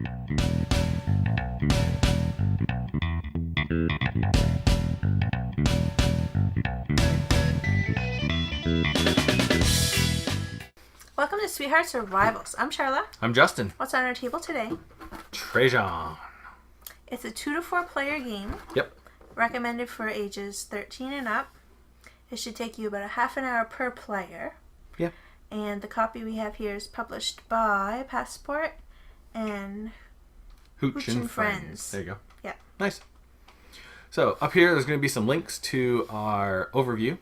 Welcome to Sweetheart Survivals. I'm Charla. I'm Justin. What's on our table today? Trajan. It's a 2 to 4 player game. Yep. Recommended for ages 13 and up. It should take you about a half an hour per player. Yeah. And the copy we have here is published by Passport and Hooch and Friends. There you go. Yeah. Nice. So up here, there's going to be some links to our overview,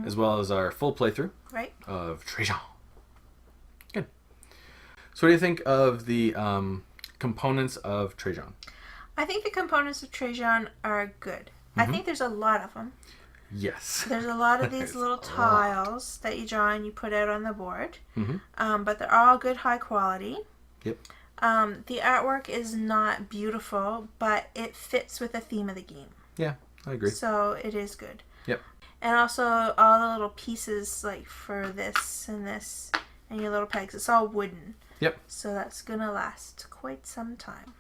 as well as our full playthrough of Trajan. Good. So what do you think of the components of Trajan? I think the components of Trajan are good. I think there's a lot of them. Yes. There's a lot of these little tiles that you draw and you put out on the board. But they're all good, high quality. Yep. The artwork is not beautiful, but it fits with the theme of the game. Yeah, I agree. So it is good. Yep. And also all the little pieces, like for this and your little pegs, it's all wooden. Yep. So that's going to last quite some time.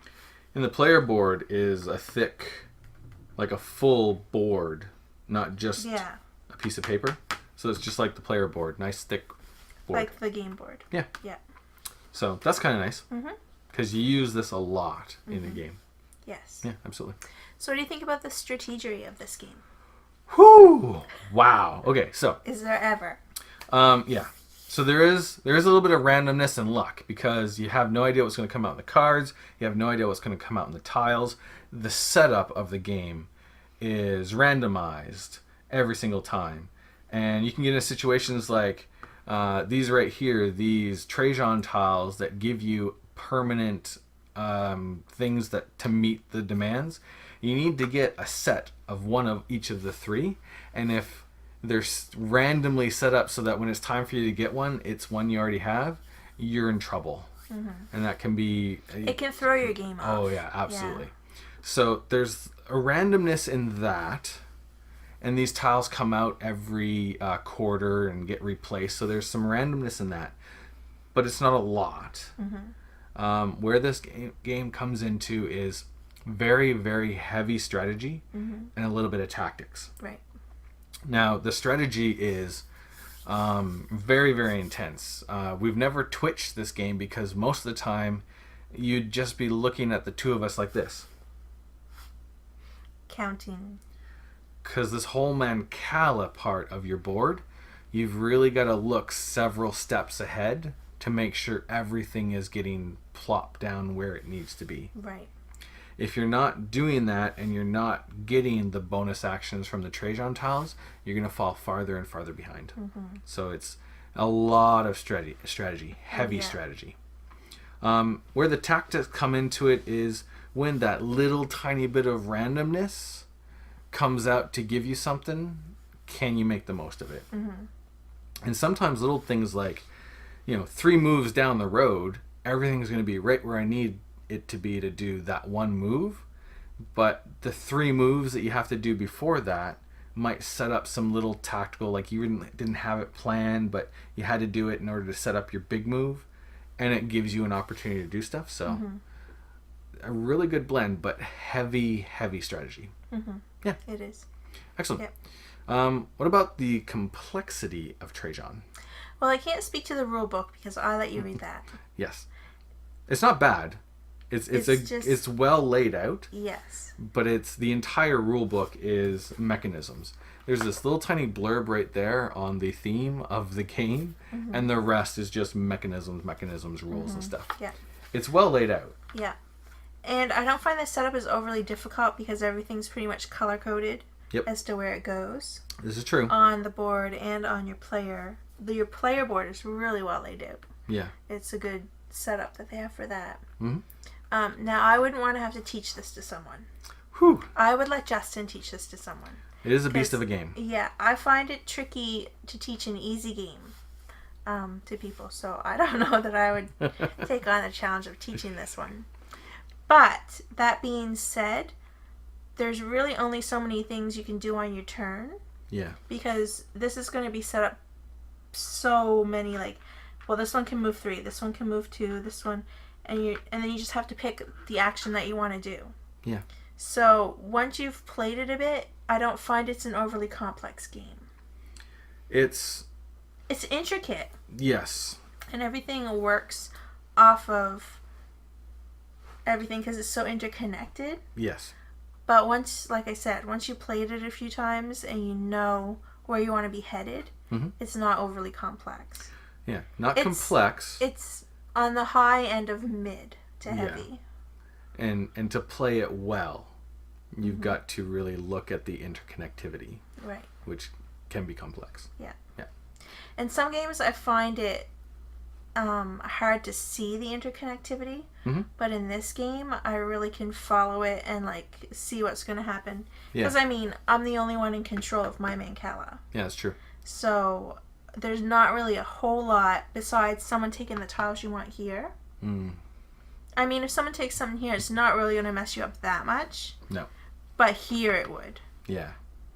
And the player board is a thick, like a full board, not just a piece of paper. So it's just like the player board, nice thick board. Like the game board. Yeah. Yeah. So that's kind of nice. Because you use this a lot in the game. Yes. Yeah, absolutely. So what do you think about the strategy of this game? Whoo! Wow. Okay, so. Is there ever? Yeah. So there is a little bit of randomness and luck because you have no idea what's going to come out in the cards. You have no idea what's going to come out in the tiles. The setup of the game is randomized every single time. And you can get into situations like these right here, these Trajan tiles that give you permanent things that to meet the demands. You need to get a set of one of each of the three. And if they're randomly set up so that when it's time for you to get one, it's one you already have, you're in trouble. And that can be... It can throw your game off. Oh, yeah, absolutely. Yeah. So there's a randomness in that. And these tiles come out every quarter and get replaced. So there's some randomness in that. But it's not a lot. Where this game comes into is very, very heavy strategy and a little bit of tactics. Right. Now, the strategy is very, very intense. We've never twitched this game because most of the time you'd just be looking at the two of us like this. Counting. Because this whole Mancala part of your board, you've really got to look several steps ahead to make sure everything is getting plopped down where it needs to be. Right. If you're not doing that and you're not getting the bonus actions from the Trajan tiles, you're going to fall farther and farther behind. So it's a lot of strategy, heavy strategy. Where the tactics come into it is when that little tiny bit of randomness comes out to give you something, can you make the most of it? And sometimes little things like, 3 moves down the road, everything's going to be right where I need it to be to do that one move, but the 3 moves that you have to do before that might set up some little tactical, like you didn't have it planned, but you had to do it in order to set up your big move, and it gives you an opportunity to do stuff. So a really good blend, but heavy strategy. Yeah, it is. Excellent. Yep. What about the complexity of Trajan? Well, I can't speak to the rule book because I let you read that. Yes, it's not bad. It's well laid out. Yes. But it's the entire rule book is mechanisms. There's this little tiny blurb right there on the theme of the game, and the rest is just mechanisms, rules, and stuff. Yeah. It's well laid out. Yeah. And I don't find the setup is overly difficult because everything's pretty much color coded as to where it goes. This is true. On the board and on your player. Your player board is really well laid out. Yeah. It's a good setup that they have for that. Now, I wouldn't want to have to teach this to someone. Whew. I would let Justin teach this to someone. It is a beast of a game. Yeah, I find it tricky to teach an easy game to people, so I don't know that I would take on the challenge of teaching this one. But, that being said, there's really only so many things you can do on your turn. Yeah. Because this is going to be set up so many, well, this one can move 3, this one can move 2, this one... and then you just have to pick the action that you want to do. Yeah. So once you've played it a bit, I don't find it's an overly complex game. It's intricate. Yes. And everything works off of everything because it's so interconnected. Yes. But once, like I said, once you played it a few times and you know where you want to be headed, it's not overly complex. Yeah, not complex. It's on the high end of mid to heavy. And to play it well, you've got to really look at the interconnectivity. Right. Which can be complex. Yeah. Yeah. In some games, I find it hard to see the interconnectivity, but in this game, I really can follow it and like see what's going to happen. Because I mean, I'm the only one in control of my Mancala. Yeah, that's true. So there's not really a whole lot besides someone taking the tiles you want here. I mean, if someone takes something here, it's not really going to mess you up that much. No. But here it would. Yeah.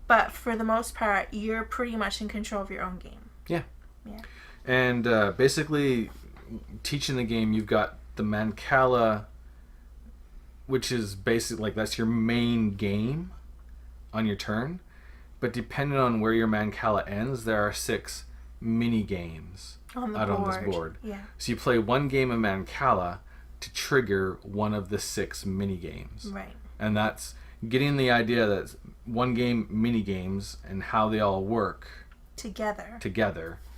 But for the most part, you're pretty much in control of your own game. Yeah. Yeah. And basically, teaching the game, you've got the Mancala, which is basically like that's your main game on your turn. But depending on where your Mancala ends, there are 6 mini games on this board. Yeah. So you play one game of Mancala to trigger one of the 6 mini games. Right. And that's getting the idea that one game mini games and how they all work together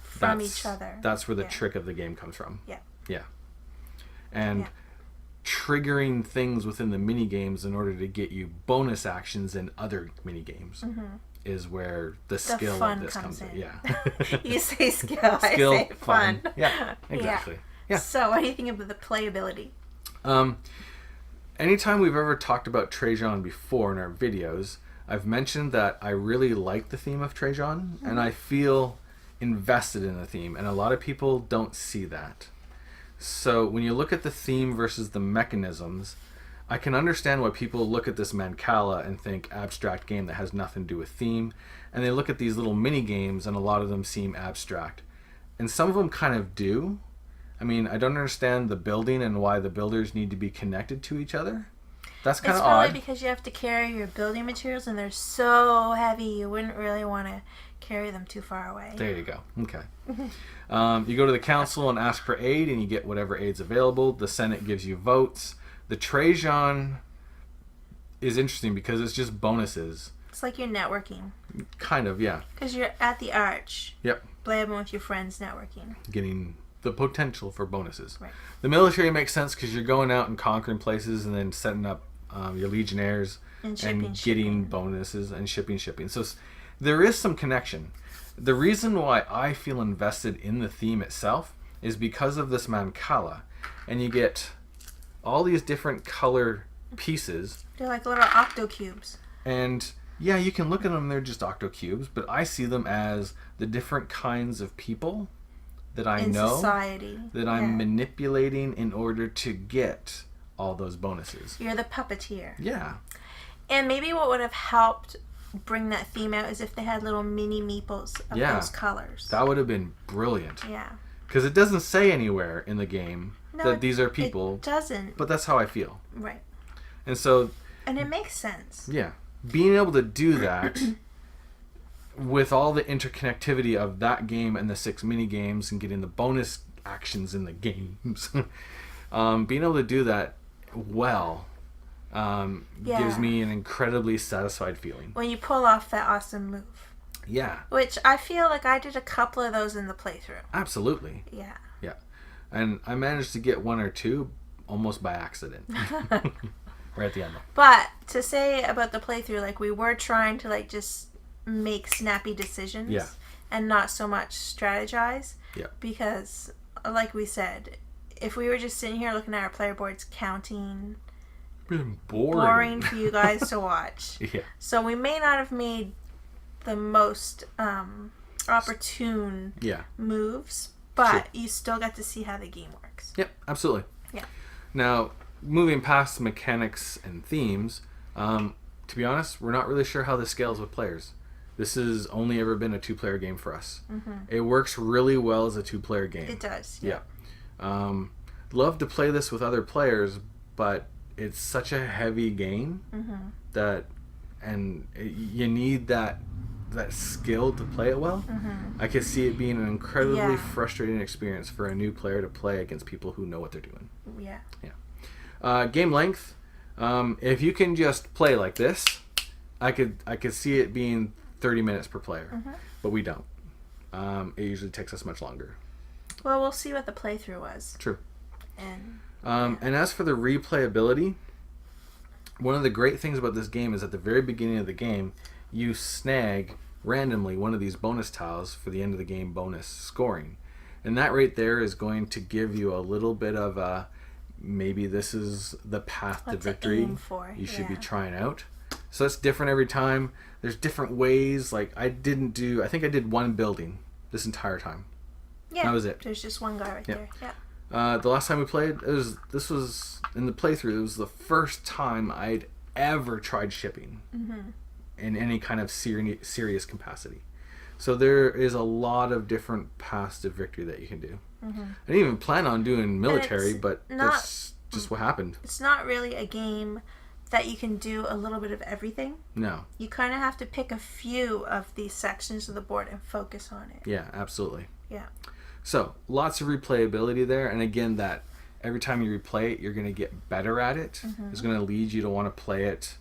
from each other. That's where the trick of the game comes from. Yeah. Yeah. And triggering things within the mini games in order to get you bonus actions in other mini games is where the skill of this comes in. Yeah. You say skill, I say fun. Yeah, exactly. Yeah. So what do you think of the playability? Anytime we've ever talked about Trajan before in our videos, I've mentioned that I really like the theme of Trajan and I feel invested in the theme, and a lot of people don't see that. So when you look at the theme versus the mechanisms, I can understand why people look at this Mancala and think abstract game that has nothing to do with theme, and they look at these little mini games and a lot of them seem abstract. And some of them kind of do. I mean, I don't understand the building and why the builders need to be connected to each other. That's kind of odd. It's probably because you have to carry your building materials and they're so heavy you wouldn't really want to carry them too far away. There you go. Okay. You go to the council and ask for aid and you get whatever aid's available. The Senate gives you votes. The Trajan is interesting because it's just bonuses. It's like you're networking. Kind of, yeah. Because you're at the arch. Yep. Blabbing with your friends, networking. Getting the potential for bonuses. Right. The military makes sense because you're going out and conquering places and then setting up your legionnaires and getting bonuses and shipping. So there is some connection. The reason why I feel invested in the theme itself is because of this Mancala, and you get all these different color pieces. They're like little octocubes. And yeah, you can look at them, they're just octocubes, but I see them as the different kinds of people that I know society, that I'm manipulating in order to get all those bonuses. You're the puppeteer. Yeah. And maybe what would have helped bring that theme out is if they had little mini meeples of those colors. That would have been brilliant. Yeah. Because it doesn't say anywhere in the game that these are people. It doesn't. But that's how I feel. Right. And so... And it makes sense. Yeah. Being able to do that with all the interconnectivity of that game and the 6 mini games and getting the bonus actions in the games, being able to do that well gives me an incredibly satisfied feeling. When you pull off that awesome move. Yeah. Which I feel like I did a couple of those in the playthrough. Absolutely. Yeah. Yeah. And I managed to get 1 or 2 almost by accident. Right at the end. But to say about the playthrough, like we were trying to like just make snappy decisions and not so much strategize. Yeah. Because like we said, if we were just sitting here looking at our player boards counting, boring for you guys to watch. Yeah. So we may not have made the most opportune moves, but you still got to see how the game works. Yep, absolutely. Yeah. Now, moving past mechanics and themes, to be honest, we're not really sure how this scales with players. This has only ever been a 2-player game for us. Mm-hmm. It works really well as a 2-player game. It does. Yeah. love to play this with other players, but it's such a heavy game that, and you need that skill to play it well. I could see it being an incredibly frustrating experience for a new player to play against people who know what they're doing. Game length, if you can just play like this, I could see it being 30 minutes per player, but we don't. It usually takes us much longer. Well, we'll see what the playthrough was. True. And as for the replayability, one of the great things about this game is at the very beginning of the game, you snag randomly one of these bonus tiles for the end of the game bonus scoring. And that right there is going to give you a little bit of a, maybe this is the path to victory you should be trying out. So it's different every time. There's different ways. Like I think I did one building this entire time. Yeah. That was it. There's just one guy right there. Yeah. The last time we played, this was in the playthrough. It was the first time I'd ever tried shipping in any kind of serious capacity. So there is a lot of different paths to victory that you can do. I didn't even plan on doing military, but that's just what happened. It's not really a game that you can do a little bit of everything. No. You kind of have to pick a few of these sections of the board and focus on it. Yeah, absolutely. Yeah. So lots of replayability there, and again, that every time you replay it, you're going to get better at it. It's going to lead you to want to play it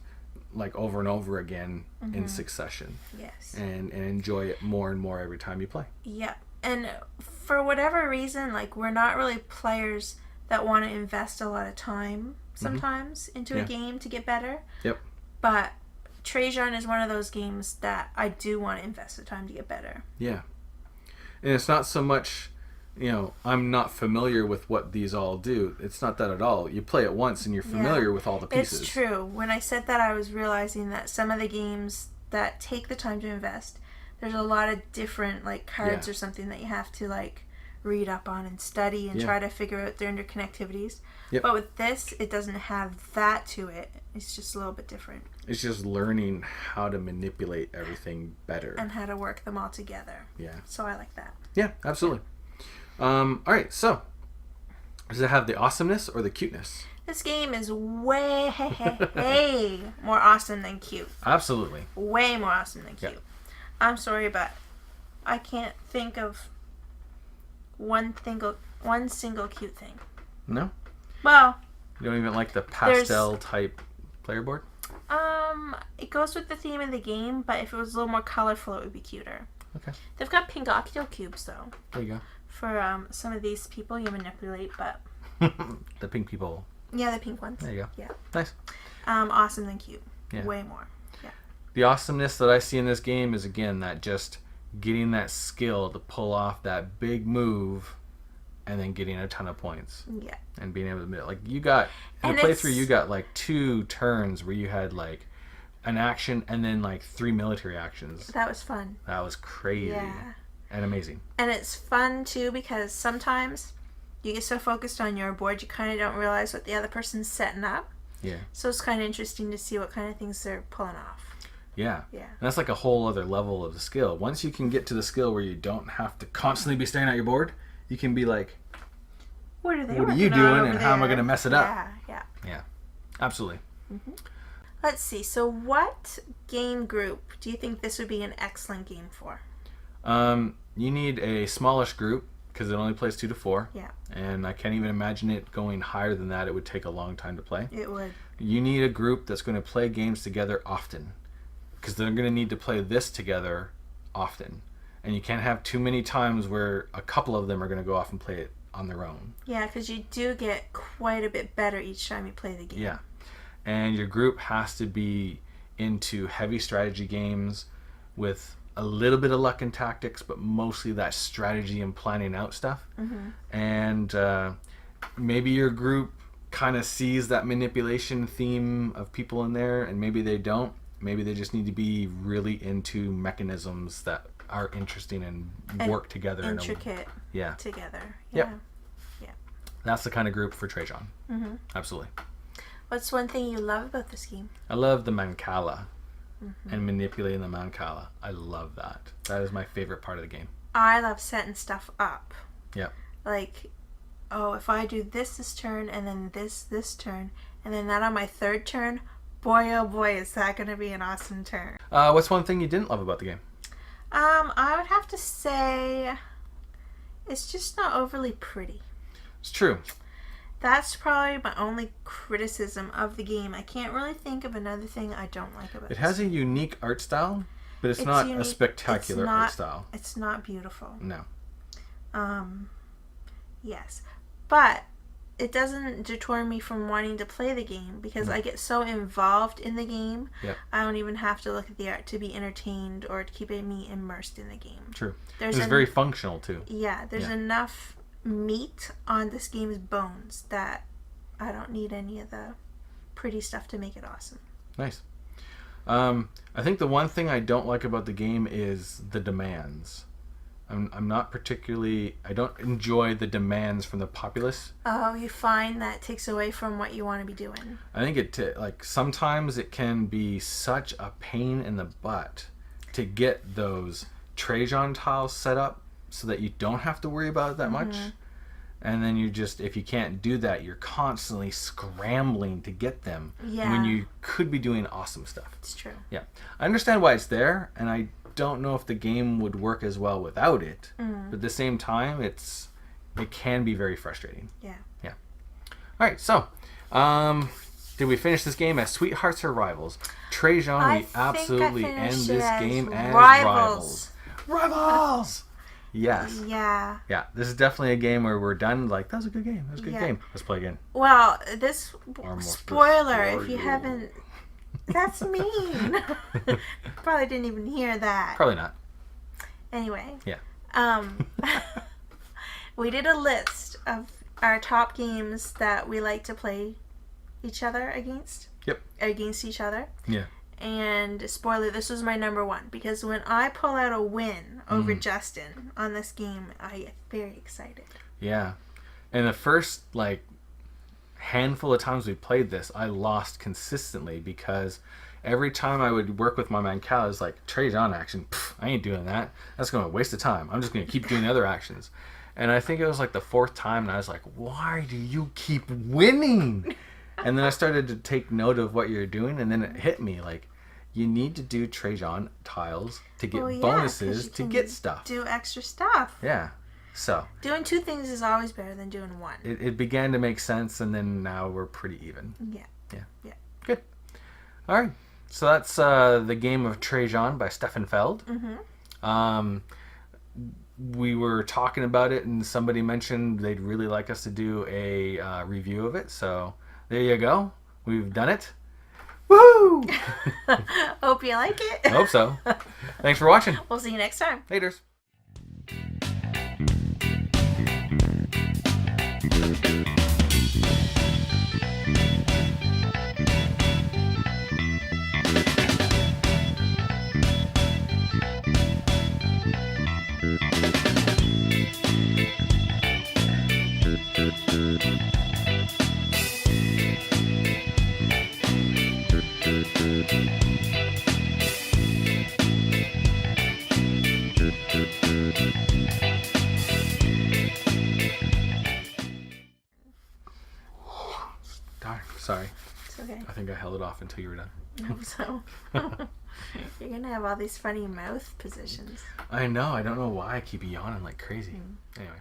like over and over again in succession. Yes. And enjoy it more and more every time you play. Yeah. And for whatever reason, like we're not really players that want to invest a lot of time sometimes into a game to get better. Yep. But Trajan is one of those games that I do want to invest the time to get better. Yeah. And it's not so much, I'm not familiar with what these all do. It's not that at all. You play it once and you're familiar with all the pieces. It's true. When I said that, I was realizing that some of the games that take the time to invest, there's a lot of different like cards or something that you have to like read up on and study and try to figure out their interconnectivities. Yep. But with this, it doesn't have that to it. It's just a little bit different. It's just learning how to manipulate everything better. And how to work them all together. Yeah. So I like that. Yeah, absolutely. All right, so does it have the awesomeness or the cuteness? This game is way more awesome than cute. Absolutely. Way more awesome than cute. Yep. I'm sorry, but I can't think of one single cute thing. No? Well, you don't even like the pastel type player board? It goes with the theme of the game, but if it was a little more colorful, it would be cuter. Okay. They've got pink octo cubes, though. There you go. For some of these people you manipulate, but... The pink people. Yeah, the pink ones. There you go. Yeah. Nice. Awesome than cute. Yeah. Way more. Yeah. The awesomeness that I see in this game is, again, that just getting that skill to pull off that big move and then getting a ton of points. Yeah. And being able to, like, you got, in the playthrough, you got, like, 2 turns where you had, like, an action and then, like, 3 military actions. That was fun. That was crazy. Yeah. And amazing. And it's fun, too, because sometimes you get so focused on your board, you kind of don't realize what the other person's setting up. Yeah. So it's kind of interesting to see what kind of things they're pulling off. Yeah. Yeah. And that's like a whole other level of the skill. Once you can get to the skill where you don't have to constantly be staring at your board, you can be like, what are you doing and how am I going to mess it up? Yeah. Yeah. Absolutely. Mm-hmm. Let's see. So what game group do you think this would be an excellent game for? You need a smallish group because it only plays 2 to 4. Yeah. And I can't even imagine it going higher than that. It would take a long time to play. It would. You need a group that's going to play games together often because they're going to need to play this together often. And you can't have too many times where a couple of them are going to go off and play it on their own. Yeah, because you do get quite a bit better each time you play the game. Yeah. And your group has to be into heavy strategy games with a little bit of luck and tactics, but mostly that strategy and planning out stuff. Mm-hmm. And maybe your group kind of sees that manipulation theme of people in there, and maybe they don't. Maybe they just need to be really into mechanisms that are interesting and work together. Intricate. Yeah. Together. Yep. Yeah. That's the kind of group for Trajan. Mm-hmm. Absolutely. What's one thing you love about this game? I love the Mancala and manipulating the Mancala. I love that. That is my favorite part of the game. I love setting stuff up. Yep. Like, oh, if I do this turn, and then this turn, and then that on my third turn, boy, oh boy, is that going to be an awesome turn. What's one thing you didn't love about the game? I would have to say it's just not overly pretty. It's true. That's probably my only criticism of the game. I can't really think of another thing I don't like about it. It has a unique art style, but it's not a spectacular art style. It's not beautiful. No. Yes. But it doesn't deter me from wanting to play the game because I get so involved in the game. Yep. I don't even have to look at the art to be entertained or to keep me immersed in the game. True. It's very functional too. Yeah, there's enough meat on this game's bones that I don't need any of the pretty stuff to make it awesome. Nice. I think the one thing I don't like about the game is the demands. I'm not particularly... I don't enjoy the demands from the populace. Oh, you find that takes away from what you want to be doing. I think sometimes it can be such a pain in the butt to get those Trajan tiles set up so that you don't have to worry about it that much. And then if you can't do that, you're constantly scrambling to get them when you could be doing awesome stuff. It's true. Yeah. I understand why it's there, and I don't know if the game would work as well without it. But at the same time, it can be very frustrating. Yeah. Yeah. All right, so did we finish this game as sweethearts or rivals? Trajan, we absolutely end this game as rivals. Rivals! Yes. Yeah. Yeah, this is definitely a game where we're done. Like, that was a good game. That was a good game. Let's play again. Well, this spoiler, if you haven't... That's mean. Probably didn't even hear that. Probably not. Anyway. Yeah. We did a list of our top games that we like to play each other against. Yep. Against each other. Yeah. And spoiler, this was my number one because when I pull out a win over Justin on this game, I get very excited. Yeah. And the first, handful of times we played this, I lost consistently because every time I would work with my man Cal, I was like, Trajan action, I ain't doing that. That's going to waste of time. I'm just going to keep doing other actions. And I think it was the fourth time, and I was like, why do you keep winning? And then I started to take note of what you're doing, and then it hit me, you need to do Trajan tiles to get bonuses to get stuff. Do extra stuff. Yeah. So doing two things is always better than doing one. It began to make sense, and then now we're pretty even. Yeah. Good. All right. So that's the game of Trajan by Stefan Feld. We were talking about it, and somebody mentioned they'd really like us to do a review of it. So there you go. We've done it. Woo! Hope you like it. I hope so. Thanks for watching. We'll see you next time. Laters. Darn, sorry. It's okay. I think I held it off until you were done. I hope so. You're going to have all these funny mouth positions. I know. I don't know why I keep yawning like crazy. Anyway.